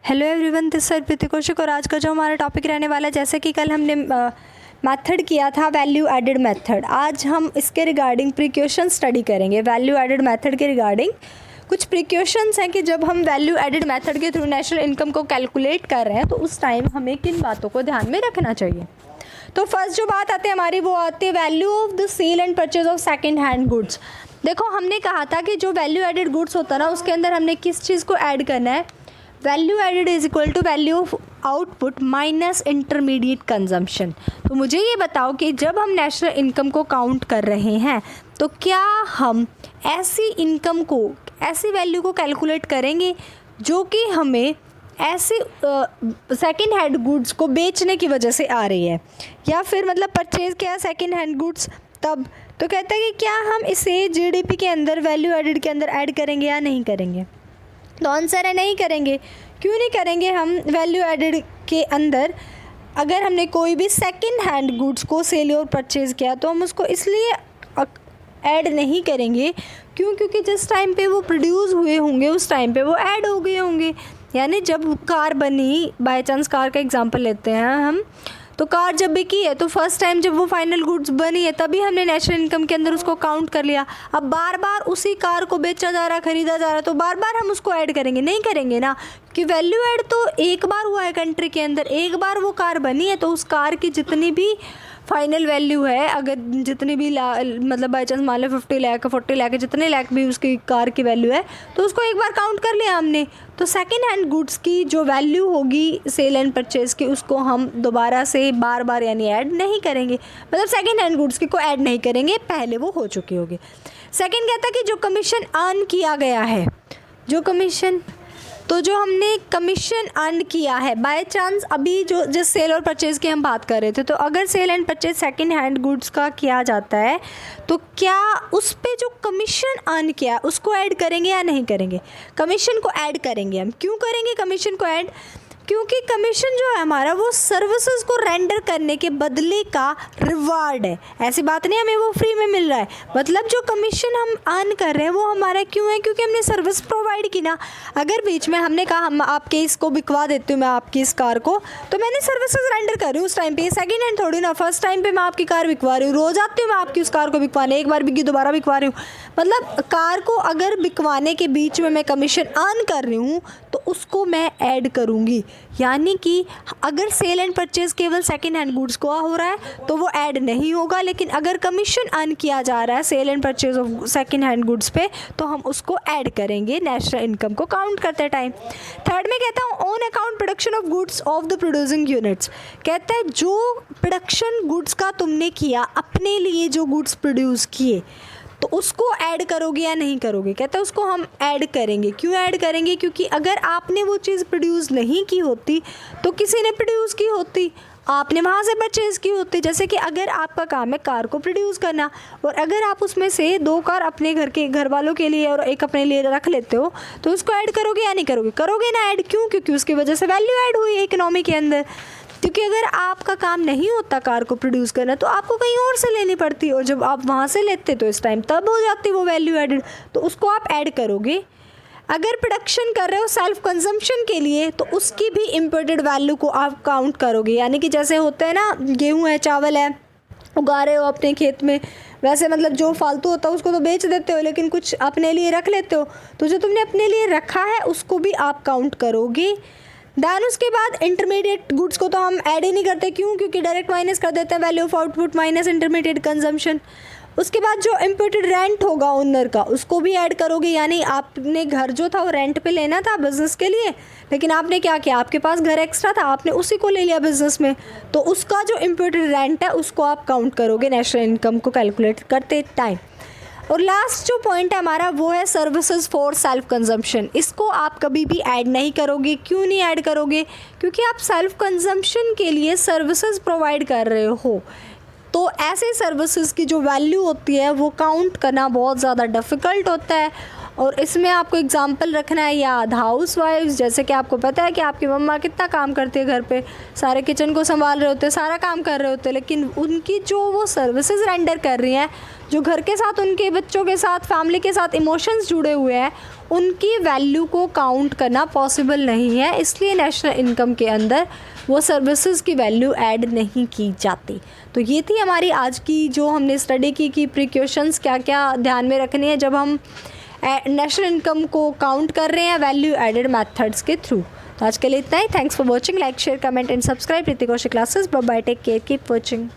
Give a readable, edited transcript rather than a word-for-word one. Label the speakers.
Speaker 1: Hello everyone, this sir प्रीति कौशिक और आज का जो हमारा टॉपिक रहने वाला है, जैसे कि कल हमने मेथड किया था वैल्यू एडेड मेथड, आज हम इसके रिगार्डिंग प्रिकॉशन स्टडी करेंगे। वैल्यू एडेड मेथड के रिगार्डिंग कुछ प्रिकॉशंस हैं कि जब हम वैल्यू एडेड मेथड के थ्रू नेशनल इनकम को कैलकुलेट कर रहे हैं तो उस टाइम हमें किन बातों को ध्यान में रखना चाहिए। तो फर्स्ट जो बात आती है हमारी, वो आती है value of the sale and purchase of second hand goods. देखो, हमने कहा था कि जो वैल्यू एडेड गुड्स होता है ना, उसके अंदर हमने किस चीज़ को ऐड करना है, value added is equal to value of output minus intermediate consumption. तो मुझे ये बताओ कि जब हम नेशनल इनकम को काउंट कर रहे हैं तो क्या हम ऐसी इनकम को, ऐसी वैल्यू को कैलकुलेट करेंगे जो कि हमें ऐसे सेकेंड हैंड गुड्स को बेचने की वजह से आ रही है, या फिर मतलब परचेज़ किया सेकेंड हैंड गुड्स तब। तो कहते हैं कि क्या हम इसे जीडीपी के अंदर वैल्यू एडेड के अंदर ऐड करेंगे या नहीं करेंगे। तो आंसर है नहीं करेंगे। क्यों नहीं करेंगे हम वैल्यू एडेड के अंदर? अगर हमने कोई भी सेकंड हैंड गुड्स को सेल और परचेज़ किया तो हम उसको इसलिए ऐड नहीं करेंगे क्योंकि जिस टाइम पे वो प्रोड्यूस हुए होंगे उस टाइम पे वो ऐड हो गए होंगे। यानी जब कार बनी, बाय चांस कार का एग्जांपल लेते हैं हम, तो कार जब बिकी है तो फर्स्ट टाइम जब वो फाइनल गुड्स बनी है तभी हमने नेशनल इनकम के अंदर उसको काउंट कर लिया। अब बार बार उसी कार को बेचा जा रहा है, ख़रीदा जा रहा है, तो बार बार हम उसको ऐड करेंगे? नहीं करेंगे ना, कि वैल्यू ऐड तो एक बार हुआ है कंट्री के अंदर, एक बार वो कार बनी है, तो उस कार की जितनी भी फाइनल वैल्यू है, अगर जितनी भी मतलब बाई चांस मान लो 50 लाख 40 लाख जितने लाख भी उसकी कार की वैल्यू है, तो उसको एक बार काउंट कर लिया हमने। तो सेकेंड हैंड गुड्स की जो वैल्यू होगी सेल एंड परचेज़ की, उसको हम दोबारा से बार बार यानी ऐड नहीं करेंगे, मतलब सेकेंड हैंड गुड्स की को ऐड नहीं करेंगे, पहले वो हो चुकी होगी। सेकेंड कहता है कि जो कमीशन अर्न किया गया है, जो कमीशन, तो जो हमने कमीशन अर्न किया है बाय चांस, अभी जो जिस सेल और परचेज़ की हम बात कर रहे थे, तो अगर sale and purchase second hand goods का किया जाता है तो क्या उस पे जो कमीशन अर्न किया उसको ऐड करेंगे या नहीं करेंगे? कमीशन को ऐड करेंगे हम। क्यों करेंगे कमीशन को ऐड? क्योंकि कमीशन जो है हमारा, वो सर्विसेज को रेंडर करने के बदले का रिवार्ड है। ऐसी बात नहीं हमें वो फ्री में मिल रहा है, मतलब जो कमीशन हम अर्न कर रहे हैं वो हमारा क्यों है? क्योंकि हमने सर्विस प्रोवाइड की ना। अगर बीच में हमने कहा हम आपके इसको बिकवा देती हूँ, मैं आपकी इस कार को, तो मैंने सर्विसेज रेंडर कर रही हूँ उस टाइम पे, सेकंड हैंड थोड़ी ना। फर्स्ट टाइम पे मैं आपकी कार बिकवा रही हूँ, रोज़ आती हूँ मैं आपकी उस कार को बिकवाने, एक बार बिकी दोबारा बिकवा रही हूँ। मतलब कार को अगर बिकवाने के बीच में मैं कमीशन अर्न कर रही हूँ तो उसको मैं ऐड करूँगी। यानी कि अगर सेल एंड परचेज़ केवल सेकेंड हैंड गुड्स को हो रहा है तो वो ऐड नहीं होगा, लेकिन अगर कमीशन अर्न किया जा रहा है sale and purchase of second hand goods पे तो हम उसको ऐड करेंगे नेशनल इनकम को काउंट करते टाइम। थर्ड में कहता हूँ on account production of goods of the producing units. कहता है जो प्रोडक्शन गुड्स का तुमने किया, अपने लिए जो गुड्स प्रोड्यूस किए, तो उसको ऐड करोगे या नहीं करोगे? कहता है उसको हम ऐड करेंगे। क्यों ऐड करेंगे? क्योंकि अगर आपने वो चीज़ प्रोड्यूस नहीं की होती तो किसी ने प्रोड्यूस की होती, आपने वहाँ से परचेज़ की होती। जैसे कि अगर आपका काम है कार को प्रोड्यूस करना, और अगर आप उसमें से 2 कार अपने घर वालों के लिए और एक अपने लिए रख लेते हो, तो उसको ऐड करोगे या नहीं करोगे? करोगे ना ऐड। क्यों? क्योंकि उसकी वजह से वैल्यू ऐड हुई इकोनॉमी के अंदर। क्योंकि अगर आपका काम नहीं होता कार को प्रोड्यूस करना तो आपको कहीं और से लेनी पड़ती, और जब आप वहाँ से लेते तो इस टाइम तब हो जाती वो वैल्यू एडेड, तो उसको आप ऐड करोगे। अगर प्रोडक्शन कर रहे हो सेल्फ कंजम्पशन के लिए तो उसकी भी इम्पोर्टेड वैल्यू को आप काउंट करोगे। यानी कि जैसे होता है ना, गेहूँ है, चावल है, उगा रहे हो अपने खेत में, वैसे मतलब जो फालतू होता है उसको तो बेच देते हो, लेकिन कुछ अपने लिए रख लेते हो, तो जो तुमने अपने लिए रखा है उसको भी आप काउंट करोगे। दैन उसके बाद इंटरमीडिएट गुड्स को तो हम ऐड ही नहीं करते। क्यों? क्योंकि डायरेक्ट माइनस कर देते हैं value of output minus intermediate consumption. उसके बाद जो इम्पोर्टेड रेंट होगा ओनर का, उसको भी ऐड करोगे। यानी आपने घर जो था वो रेंट पे लेना था बिज़नेस के लिए, लेकिन आपने क्या किया, आपके पास घर एक्स्ट्रा था, आपने उसी को ले लिया बिज़नेस में, तो उसका जो इम्पोर्टेड रेंट है उसको आप काउंट करोगे नेशनल इनकम को कैलकुलेट करते टाइम। और लास्ट जो पॉइंट है हमारा वो है सर्विसेज फॉर सेल्फ कंजम्पशन। इसको आप कभी भी ऐड नहीं करोगे। क्यों नहीं ऐड करोगे? क्योंकि आप सेल्फ कंजम्पशन के लिए सर्विसेज प्रोवाइड कर रहे हो, तो ऐसे सर्विसेज की जो वैल्यू होती है वो काउंट करना बहुत ज़्यादा डिफ़िकल्ट होता है। और इसमें आपको एग्जांपल रखना है याद, हाउस वाइफ्स। जैसे कि आपको पता है कि आपकी मम्मा कितना काम करती है घर पे, सारे किचन को संभाल रहे होते हैं, सारा काम कर रहे होते हैं, लेकिन उनकी जो वो सर्विसेज रेंडर कर रही हैं जो घर के साथ, उनके बच्चों के साथ, फैमिली के साथ इमोशंस जुड़े हुए हैं, उनकी वैल्यू को काउंट करना पॉसिबल नहीं है, इसलिए नेशनल इनकम के अंदर वो सर्विसेज की वैल्यू ऐड नहीं की जाती। तो ये थी हमारी आज की जो हमने स्टडी की कि प्रिकॉशंस क्या क्या ध्यान में रखने हैं जब हम नेशनल इनकम को काउंट कर रहे हैं वैल्यू एडेड मेथड्स के थ्रू। तो आज के लिए इतना ही। Thanks for watching, like share comment and subscribe Ritik Kaushik classes. Bye bye, take care, keep watching.